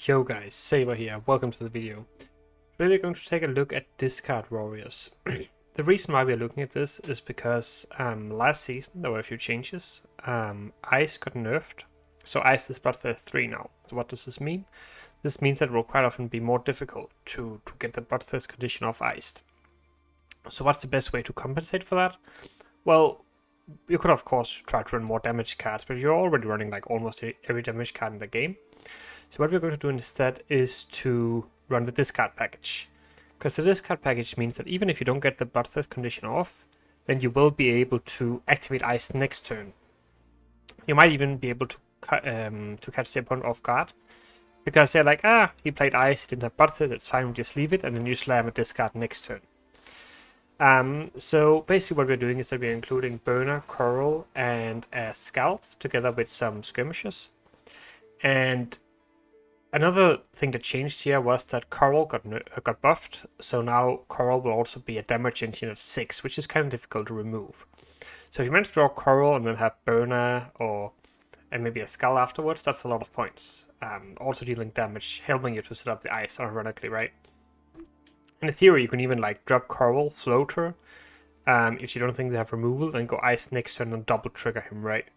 Yo guys, Saber here, welcome to the video. Today we're going to take a look at discard warriors. The reason why we're looking at this is because last season there were a few changes. Ice got nerfed, so Ice is Bloodthirst 3 now. So what does this mean? This means that it will quite often be more difficult to get the Bloodthirst condition off iced. So what's the best way to compensate for that? Well, you could of course try to run more damage cards, but you're already running like almost every damage card in the game. So what we're going to do instead is to run the discard package. Because the discard package means that even if you don't get the Bloodthirst condition off, then you will be able to activate Ice next turn. You might even be able to catch the opponent off guard. Because they're like, he played Ice, he didn't have Bloodthirst, it's fine, we'll just leave it, and then you slam a discard next turn. So basically what we're doing is that we're including Burner, Coral, and a Scald, together with some skirmishers. And another thing that changed here was that Coral got buffed, so now Coral will also be a damage engine at 6, which is kind of difficult to remove. So if you manage to draw Coral and then have Burner and maybe a Skull afterwards, that's a lot of points. Also dealing damage, helping you to set up the ice ironically, right? In theory, you can even like drop Coral, float her, if you don't think they have removal, then go Ice next turn and double trigger him, right?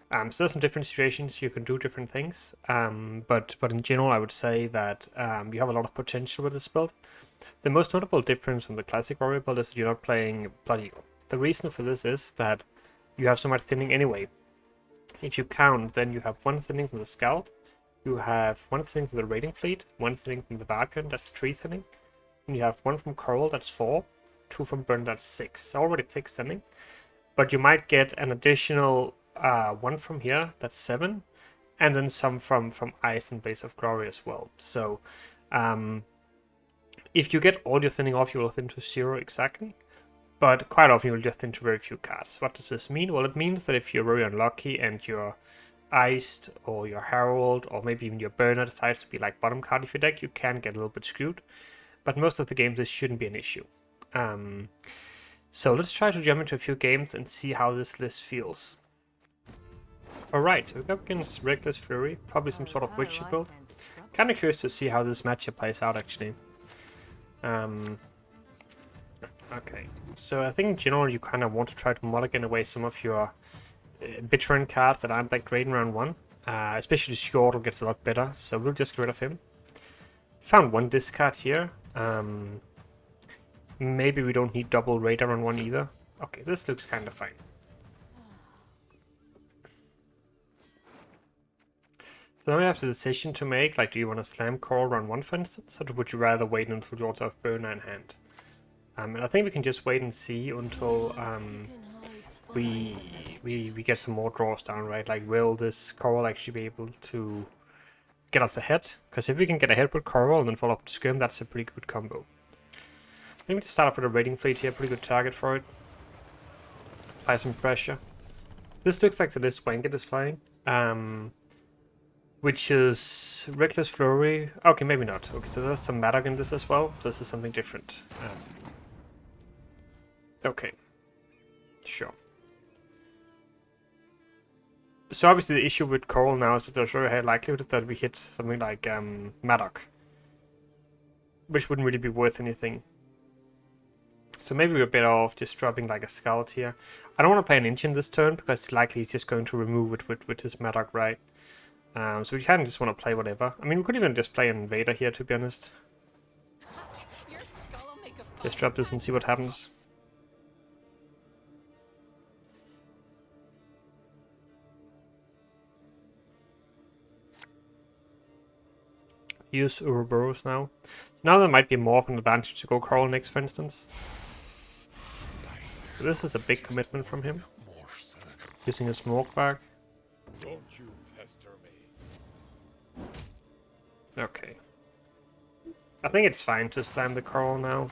So there's some different situations you can do different things, but in general I would say that you have a lot of potential with this build. The most notable difference from the classic warrior build is that you're not playing Blood Eagle. The reason for this is that you have so much thinning anyway. If you count, then you have one thinning from the Scald, you have one thinning from the Raiding Fleet, one thinning from the Barbarian, that's 3 thinning, and you have one from Coral, that's 4, 2 from Burn, that's 6. Already thick thinning, but you might get an additional one from here, that's 7, and then some from Ice and Blaze of Glory as well. So if you get all your thinning off, you will thin to 0 exactly, but quite often you will just thin to very few cards. What does this mean? Well, it means that if you're very unlucky and you're Iced or your Herald or maybe even your Burner decides to be like bottom card of your deck, you can get a little bit screwed, but most of the games this shouldn't be an issue. So let's try to jump into a few games and see how this list feels. Alright, so we're up against Reckless Flurry, probably some sort of Witcher build. Kinda curious to see how this matchup plays out actually. Okay, so I think in general you kind of want to try to mulligan away some of your veteran cards that aren't that great in round 1. Especially Shortle gets a lot better, so we'll just get rid of him. Found one discard here. Maybe we don't need double radar on one either. Okay, this looks kind of fine. So now we have the decision to make, like do you want to slam Coral round 1 for instance, or would you rather wait until you also have Burner in hand? And I think we can just wait and see until we get some more draws down, right? Like will this Coral actually be able to get us ahead? Because if we can get ahead with Coral and then follow up to Skirm, that's a pretty good combo. I think we just start off with a Raiding Fleet here, pretty good target for it. Apply some pressure. This looks like the list Wanket is playing. Which is Reckless Flurry. Okay, maybe not. Okay, so there's some Maddock in this as well. So this is something different. Okay. Sure. So obviously the issue with Coral now is that there's very high likelihood that we hit something like Maddock. Which wouldn't really be worth anything. So maybe we're better off just dropping like a Scald here. I don't want to play an engine this turn because it's likely he's just going to remove it with his Maddock, right? So we kind of just want to play whatever. I mean, we could even just play an Invader here, to be honest. Just drop this and see what happens. Use Ouroboros now. So now there might be more of an advantage to go Coral next, for instance. So this is a big commitment from him. Using a Smoke Bag. Don't you pester me. Okay. I think it's fine to slam the Coral now.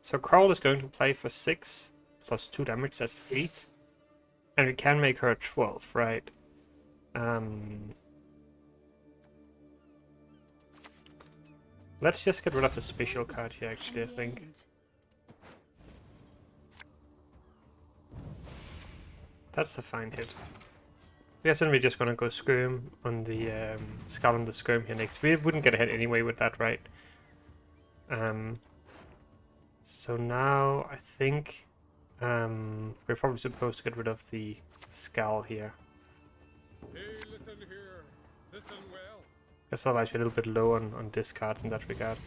So Coral is going to play for 6 plus 2 damage, that's 8. And we can make her 12, right? Let's just get rid of a special card here, actually, I think. That's a fine hit. I guess then we're just gonna go skirm on the scout on the skirm here next. We wouldn't get ahead anyway with that, right? So now I think we're probably supposed to get rid of the skull here. Hey, listen here. Listen well. Guess otherwise we're a little bit low on discards in that regard.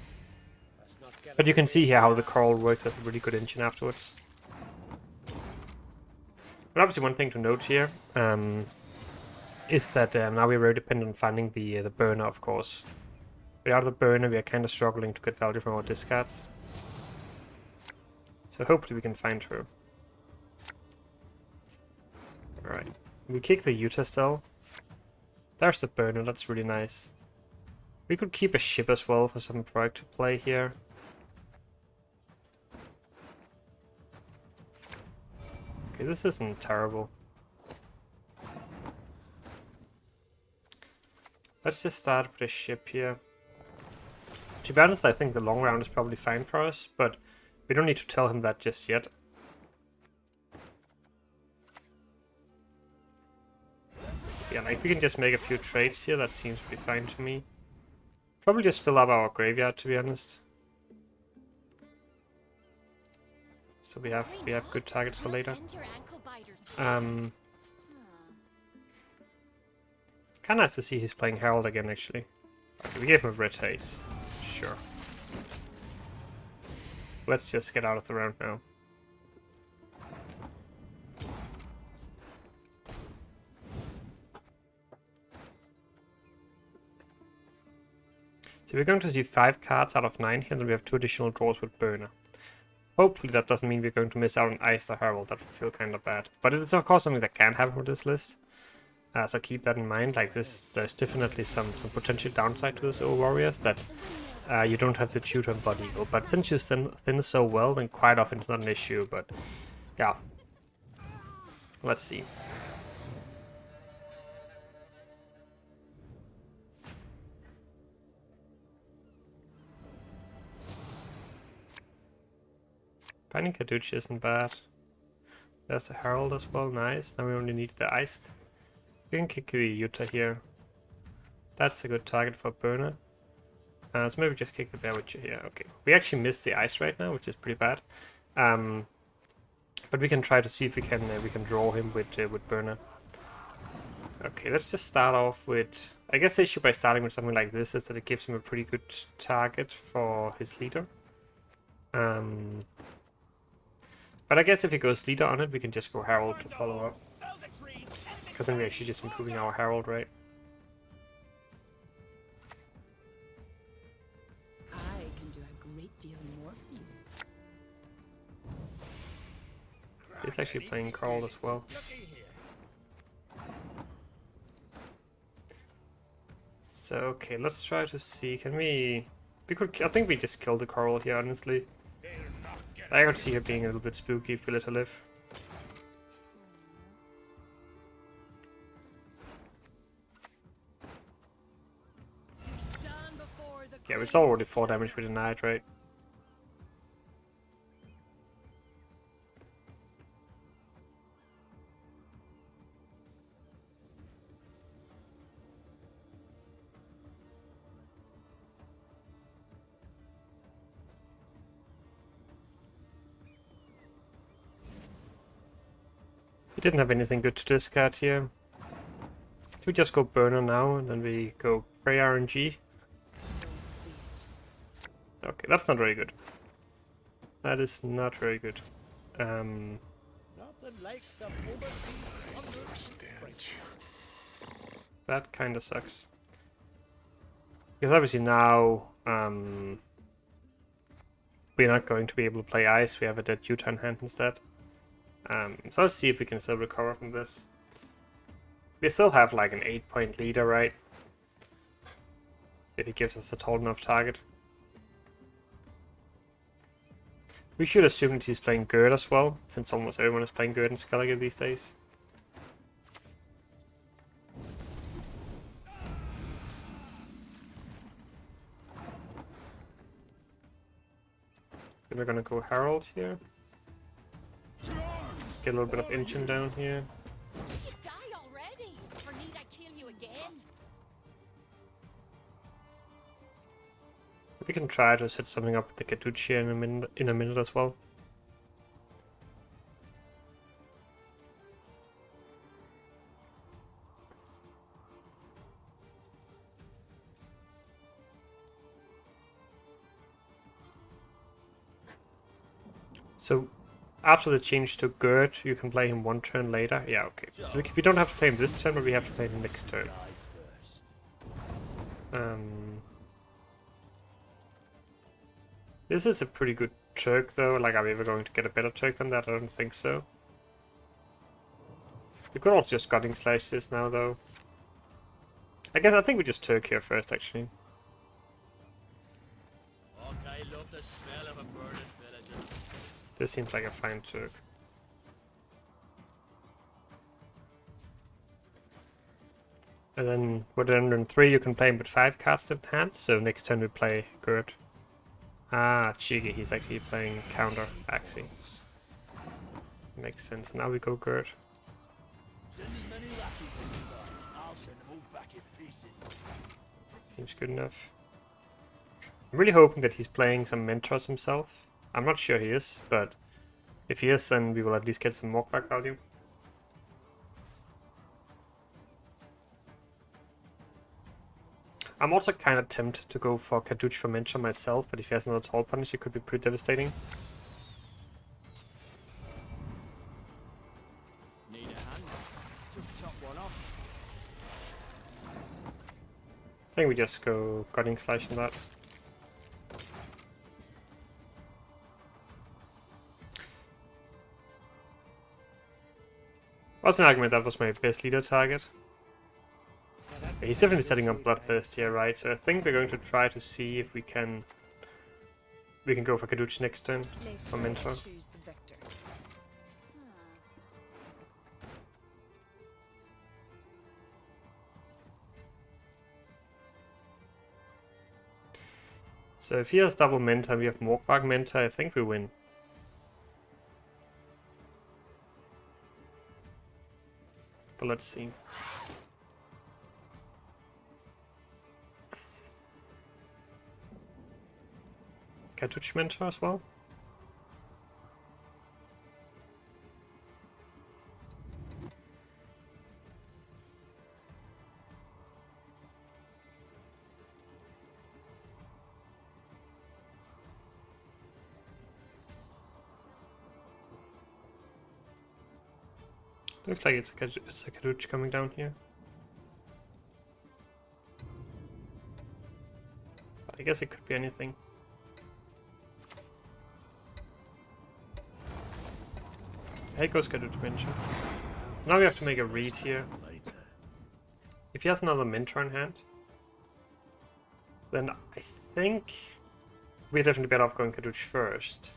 Let's not get But you can see here how the coral works as a really good engine afterwards. But obviously one thing to note here is that now we're very dependent on finding the burner, of course. Without the burner we are kind of struggling to get value from our discards. So hopefully we can find her. Alright. We kick the Utah still. There's the burner, that's really nice. We could keep a ship as well for some proactive play here. Okay, this isn't terrible. Let's just start with a ship here. To be honest, I think the long round is probably fine for us, but we don't need to tell him that just yet. Yeah, like we can just make a few trades here, that seems pretty fine to me. Probably just fill up our graveyard, to be honest. So we have good targets for later. Kind of nice to see he's playing Herald again, actually. Okay, we gave him a red haze. Sure. Let's just get out of the round now. So we're going to see 5 cards out of 9 here, and we have 2 additional draws with Burner. Hopefully that doesn't mean we're going to miss out on Ice or Herald. That would feel kind of bad. But it's of course something that can happen with this list. So keep that in mind. Like this, there's definitely some potential downside to this old Warriors that you don't have the tutor and Blood Eagle. But since you thin so well, then quite often it's not an issue. But yeah, let's see. Finding Caduce isn't bad. There's the Herald as well, nice. Now we only need the Iced. We can kick the Utah here. That's a good target for Burner. So maybe just kick the Bear Witcher here. Okay, we actually missed the Ice right now, which is pretty bad. But we can try to see if we can draw him with Burner. Okay, let's just start off with... I guess the issue by starting with something like this is that it gives him a pretty good target for his leader. But I guess if he goes leader on it, we can just go Herald to follow up. Because then we're actually just improving our Herald, right? I can do a great deal more for you. He's actually playing Carl as well. So okay, let's try to see. Can we? I think we just killed the Coral here, honestly. I could see her being a little bit spooky if we let her live. Yeah, it's already 4 damage with the Knight, right? We didn't have anything good to discard here. We just go Burner now, and then we go Prey RNG. Okay, that's not very good. That is not very good. That kind of sucks. Because obviously now we're not going to be able to play Ice. We have a dead Utah in hand instead. So let's see if we can still recover from this. We still have like an 8-point leader, right? If he gives us a tall enough target. We should assume that he's playing Gerd as well, since almost everyone is playing Gerd in Skellige these days. Then we're gonna go Herald here. Let's get a little bit of engine down here. We can try to set something up with the Caducea in a minute as well. So after the change to Gert, you can play him one turn later. Yeah, okay. So we don't have to play him this turn, but we have to play him next turn. This is a pretty good Turk though. Like, are we ever going to get a better Turk than that? I don't think so. We could also just Gutting Slash this now though. I think we just Turk here first actually. Okay, love the smell of a burning villager. This seems like a fine Turk. And then with turn 3 you can play him with 5 cards in hand, so next turn we play Gert. Ah, cheeky, he's actually playing counter axing. Makes sense. Now we go Gert. Seems good enough. I'm really hoping that he's playing some mentors himself. I'm not sure he is, but if he is, then we will at least get some Morkvark value. I'm also kind of tempted to go for Caduce for mentor myself, but if he has another Tall Punish, it could be pretty devastating. Need a hand? Just chop one off. I think we just go Gutting Slash on that. What's an argument that was my best leader target? Yeah, he's definitely setting up Bloodthirst here, right? So I think we're going to try to see if we can go for Caduce next turn for mentor. Choose the victor. So if he has double mentor, we have Morkvark mentor, I think we win. But let's see. Caduce mentor as well. Looks like it's a Caduce coming down here. But I guess it could be anything. Here goes Caduce mentor. Now we have to make a read here. If he has another mentor in hand, then I think we're definitely better off going Caduce first.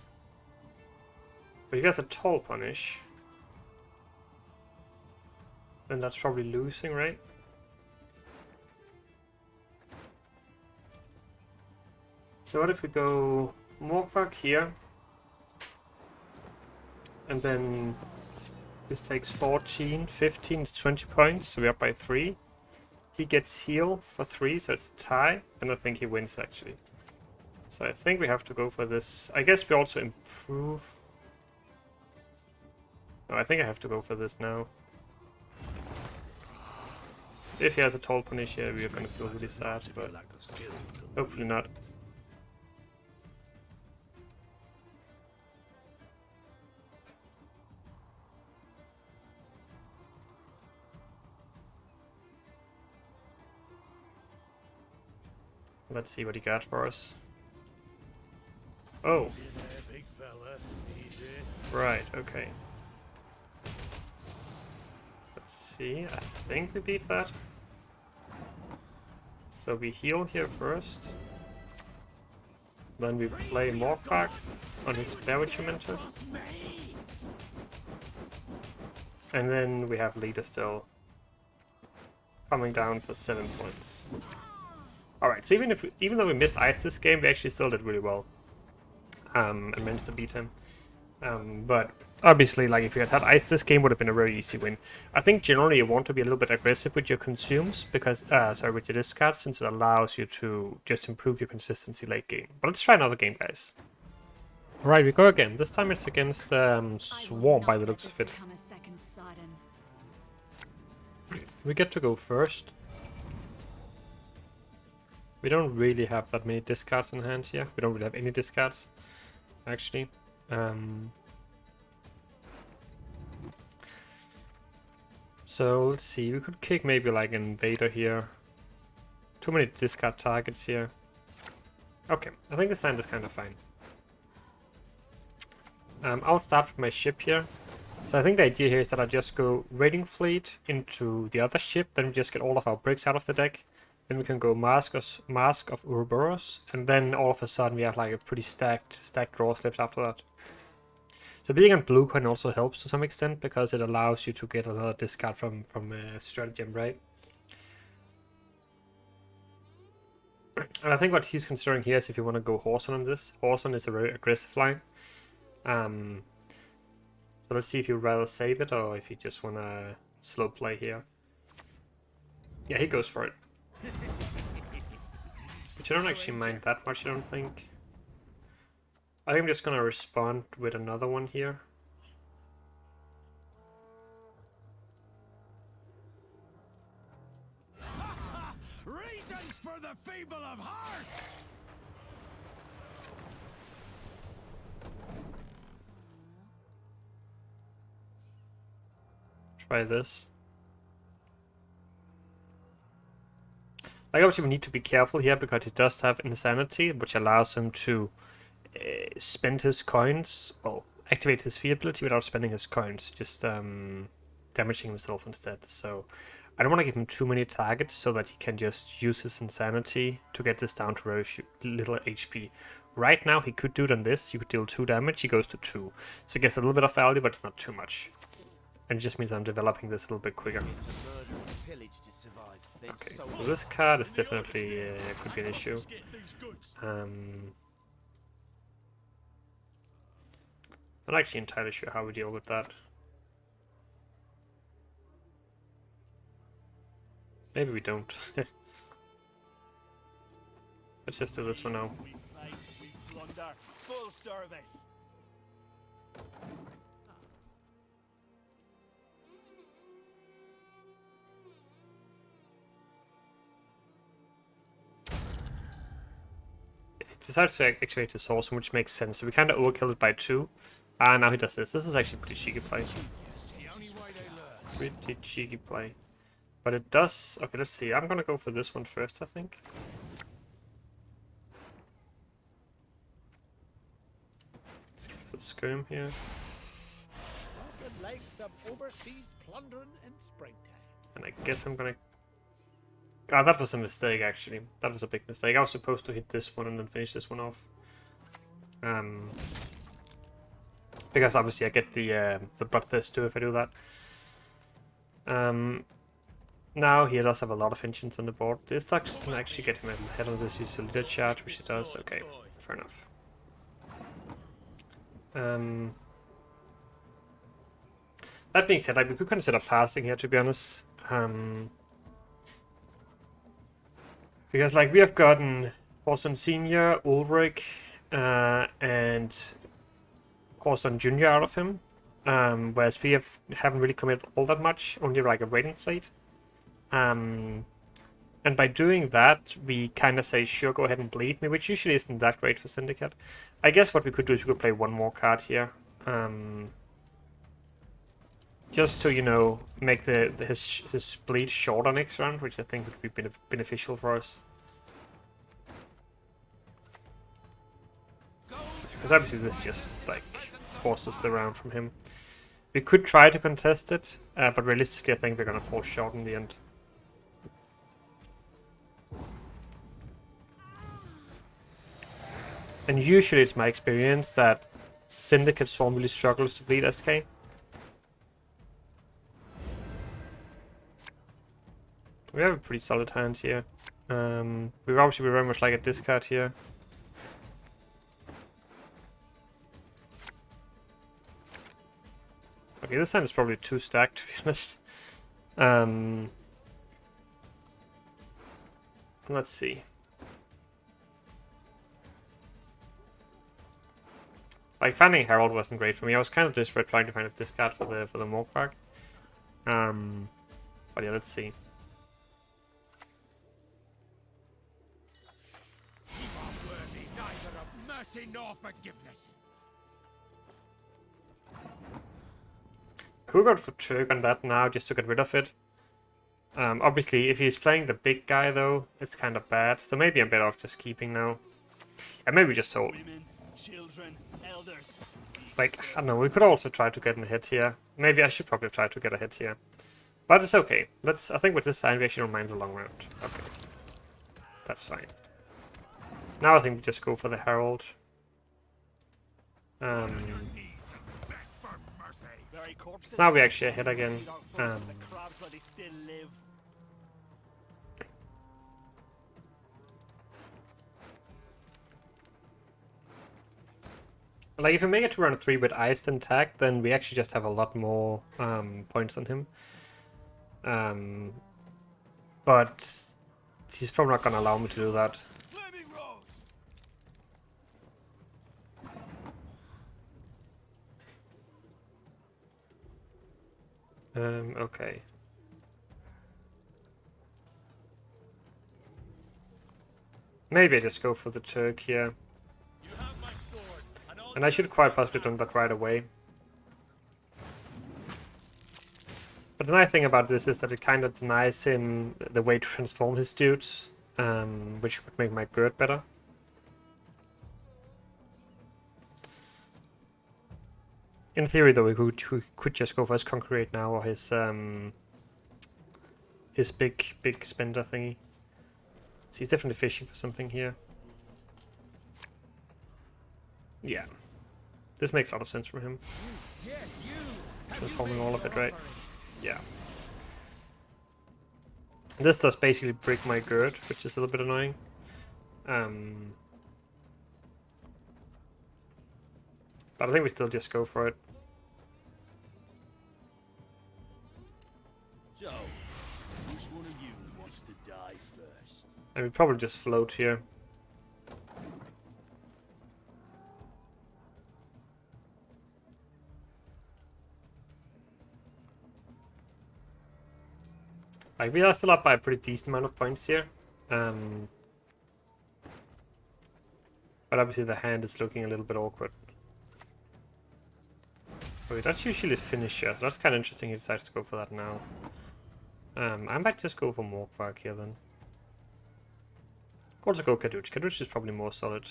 But if he has a Tall Punish, then that's probably losing, right? So what if we go Morkvark here? And then this takes 14, 15, it's 20 points, so we're up by 3. He gets heal for 3, so it's a tie, and I think he wins actually. So I think we have to go for this. I guess we also improve. No, I think I have to go for this now. If he has a Tall Punish here, we are going to feel really sad, but hopefully not. Let's see what he got for us. Oh. Right, okay. Let's see, I think we beat that. So we heal here first. Then we play Morkvark on his Bearwitcher mentor. And then we have Leader still coming down for 7 points. Alright, so even though we missed Ice this game, we actually still did really well. And managed to beat him. But Obviously, like if you had had ice, this game would have been a very easy win. I think generally you want to be a little bit aggressive with your consumes because, sorry, with your discards, since it allows you to just improve your consistency late game. But let's try another game, guys. Right, we go again. This time it's against Swarm by the looks of it. We get to go first. We don't really have that many discards in hand here. We don't really have any discards, actually. So let's see, we could kick maybe like an invader here. Too many discard targets here. Okay, I think the sand is kind of fine. I'll start with my ship here. So I think the idea here is that I just go raiding fleet into the other ship, then we just get all of our bricks out of the deck. Then we can go Mask of Ouroboros, and then all of a sudden we have like a pretty stacked draws left after that. So being on blue coin also helps to some extent because it allows you to get another discard from stratagem, right? And I think what he's considering here is if you want to go Horson on this. Horson is a very aggressive line. So let's see if you'd rather save it or if you just want to slow play here. Yeah, he goes for it. Which I don't actually mind that much, I don't think. I think I'm just gonna respond with another one here. Reasons for the feeble of heart. Try this. Like obviously we need to be careful here because he does have insanity, which allows him to spend his coins, or activate his fear ability without spending his coins, just damaging himself instead. So I don't want to give him too many targets so that he can just use his insanity to get this down to very little HP. Right now he could do it on this, you could deal 2 damage, he goes to 2. So he gets a little bit of value, but it's not too much. And it just means I'm developing this a little bit quicker. Okay, so this card is definitely could be an issue. Not actually entirely sure how we deal with that. Maybe we don't. Let's just do this for now. Full service. He decides to activate his source, which makes sense. So we kind of overkill it by 2. And now he does this. This is actually pretty cheeky play. Pretty cheeky play. But it does... Okay, let's see. I'm gonna go for this one first, I think. Let's give the skirm here. And I guess I'm gonna... Ah, that was a mistake, actually. That was a big mistake. I was supposed to hit this one and then finish this one off. Because obviously I get the bloodthirst too if I do that. Now he does have a lot of engines on the board. This doesn't actually get him ahead on this utility charge, which it does. Okay, fair enough. That being said, like we could consider passing here, to be honest. Because like we have gotten Horson Senior, Ulrich, and Horson Junior out of him, whereas we haven't really committed all that much, only like a raiding fleet. And by doing that, we kind of say, sure, go ahead and bleed me, which usually isn't that great for Syndicate. I guess what we could do is we could play one more card here. Just to, you know, make his bleed shorter next round, which I think would be beneficial for us. Because obviously this just, like, forces the round from him. We could try to contest it, but realistically I think we're going to fall short in the end. And usually it's my experience that Syndicate Swarm really struggles to bleed SK. We have a pretty solid hand here. We obviously very much like a discard here. Okay, this hand is probably too stacked, to be honest. Let's see. Like, finding Herald wasn't great for me. I was kind of desperate trying to find a discard for the Morkvark. But yeah, let's see. You are worthy neither of mercy nor forgiveness. Could go for Turk on that now, just to get rid of it. Obviously, if he's playing the big guy, though, it's kind of bad. So maybe I'm better off just keeping now. And maybe just hold. Women, children, elders. Like, I don't know, we could also try to get a hit here. Maybe I should probably try to get a hit here. But it's okay. I think with this sign, we actually don't mind the long round. Okay. That's fine. Now I think we just go for the Herald. So now we actually hit again. Like, if we make it to round 3 with iced and tag, then we actually just have a lot more points on him. But he's probably not going to allow me to do that. Okay. Maybe I just go for the Turk here. And I should quite possibly done that right away. But the nice thing about this is that it kind of denies him the way to transform his dudes, which would make my Gerd better. In theory, though, we could just go for his Concreate now, or his big spender thingy. So he's definitely fishing for something here. Yeah. This makes a lot of sense for him. Transforming all of it, right? Yeah. This does basically break my Gerd, which is a little bit annoying. But I think we still just go for it. So, which one of you wants to die first? And we probably just float here. Like, we are still up by a pretty decent amount of points here. But obviously the hand is looking a little bit awkward. Wait, that's usually a finisher, so that's kind of interesting he decides to go for that now. I might just go for Morkvark here then. Also go Kaduch. Kaduch is probably more solid.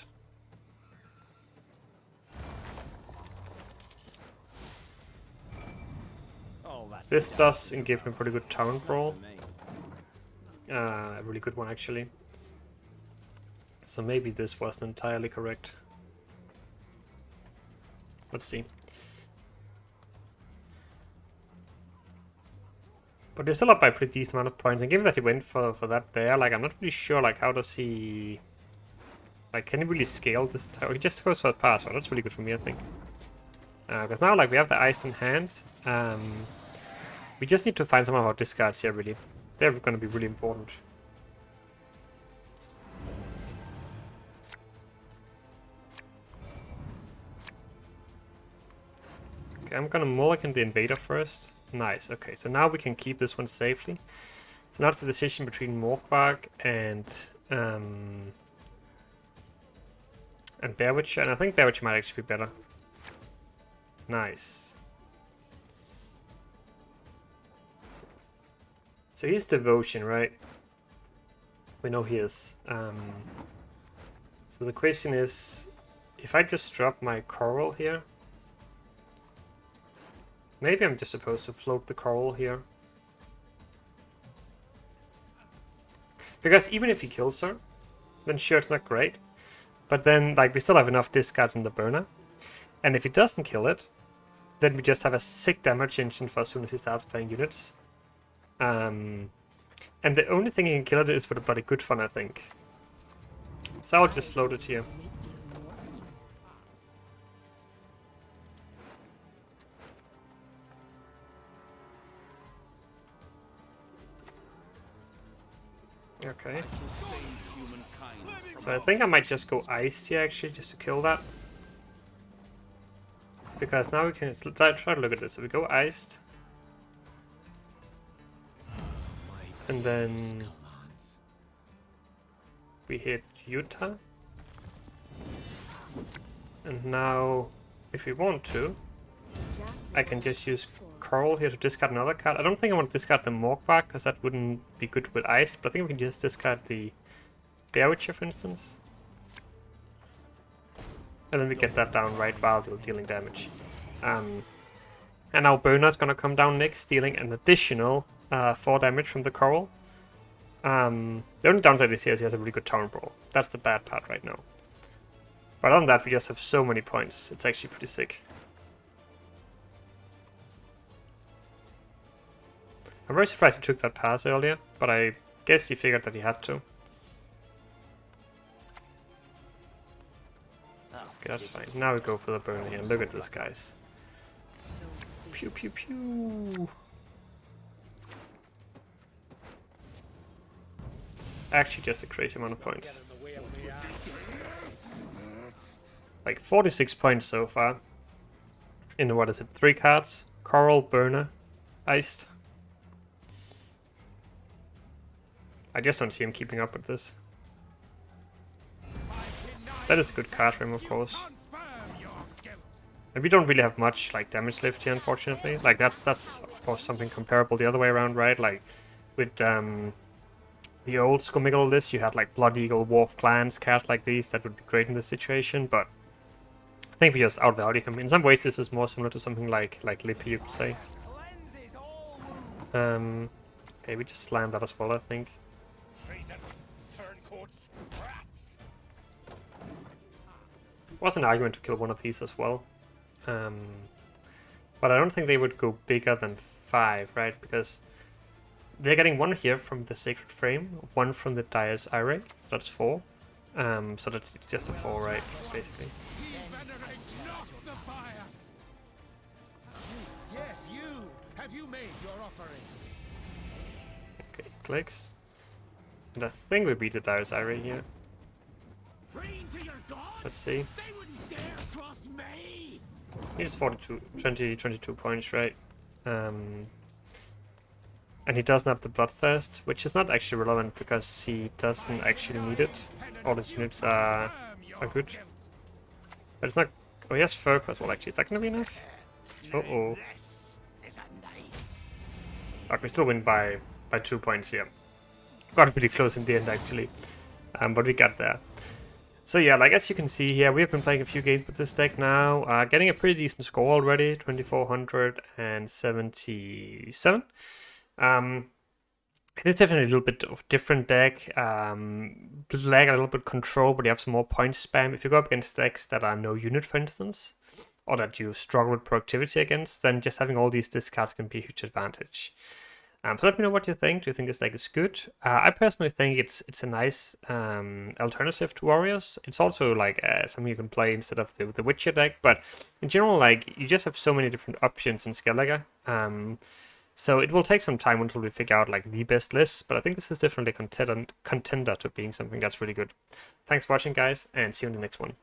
This does give him a pretty good town brawl. A really good one actually. So maybe this wasn't entirely correct. Let's see. But they're still up by a pretty decent amount of points, and given that he went for that there, like, I'm not really sure, like, how does he... Like, can he really scale this tower? He just goes for a pass, well, that's really good for me, I think. Because now, like, we have the ice in hand. We just need to find some of our discards here, really. They're going to be really important. Okay, I'm going to mulligan the Invader first. Nice, okay, so now we can keep this one safely. So now it's the decision between Morkvark and Bear Witcher, and I think Bear Witcher might actually be better. Nice. So he's Devotion, right? We know he is. So the question is, if I just drop my Coral here, maybe I'm just supposed to float the Coral here. Because even if he kills her, then sure, it's not great. But then, like, we still have enough discard in the burner. And if he doesn't kill it, then we just have a sick damage engine for as soon as he starts playing units. And the only thing he can kill it is with a bloody good fun, I think. So I'll just float it here. Okay. Shall save humankind from So I think I might just go iced here actually, just to kill that. Because now we can try to look at this. So we go iced. And then we hit Utah. And now, if we want to, I can just use Coral here to discard another card. I don't think I want to discard the Morkvark, because that wouldn't be good with ice. But I think we can just discard the Bear Witcher, for instance. And then we get that down right while dealing damage. And now Burner's gonna come down next, dealing an additional 4 damage from the Coral. The only downside is he has a really good Town Brawl. That's the bad part right now. But other than that, we just have so many points. It's actually pretty sick. I'm very surprised he took that pass earlier, but I guess he figured that he had to. Okay, that's fine. Now we go for the burner here. Look at this, guys. Pew pew pew. It's actually just a crazy amount of points. Like 46 points so far. In what is it? 3 cards. Coral, Burner, Iced. I just don't see him keeping up with this. That is a good card for him, of course. And we don't really have much like damage left here, unfortunately. Like that's of course something comparable the other way around, right? Like with the old Skellige list, you had like Blood Eagle, Wolf Clans, cards like these that would be great in this situation, but I think we just outvalue him. In some ways, this is more similar to something like Lippy, you could say. Okay, we just slammed that as well, I think. Was an argument to kill one of these as well. But I don't think they would go bigger than 5, right? Because they're getting 1 here from the Sacred Frame, 1 from the Dire's Ire, so that's 4. So that's it's just a 4, right? Basically. Yes, you. Have you made your offering? Okay, clicks. And I think we beat the Dire's Ire here. Let's see. They wouldn't dare cross me. He's 22 points, right? And he doesn't have the Bloodthirst, which is not actually relevant because he doesn't actually need it. All his units are good. But it's not... Oh, he has Furk as well, actually. Is that going to be enough? Uh-oh. Okay, we still win by 2 points here. Got pretty close in the end, actually. But we got there. So yeah, like as you can see here, we have been playing a few games with this deck now, getting a pretty decent score already, 2477. It is definitely a little bit of a different deck, lag a little bit control, but you have some more point spam. If you go up against decks that are no unit, for instance, or that you struggle with productivity against, then just having all these discards can be a huge advantage. So let me know what you think. Do you think this deck is good? I personally think it's a nice alternative to Warriors. It's also like something you can play instead of the Witcher deck. But in general, like you just have so many different options in Skellige. So it will take some time until we figure out like the best list. But I think this is definitely a contender to being something that's really good. Thanks for watching, guys, and see you in the next one.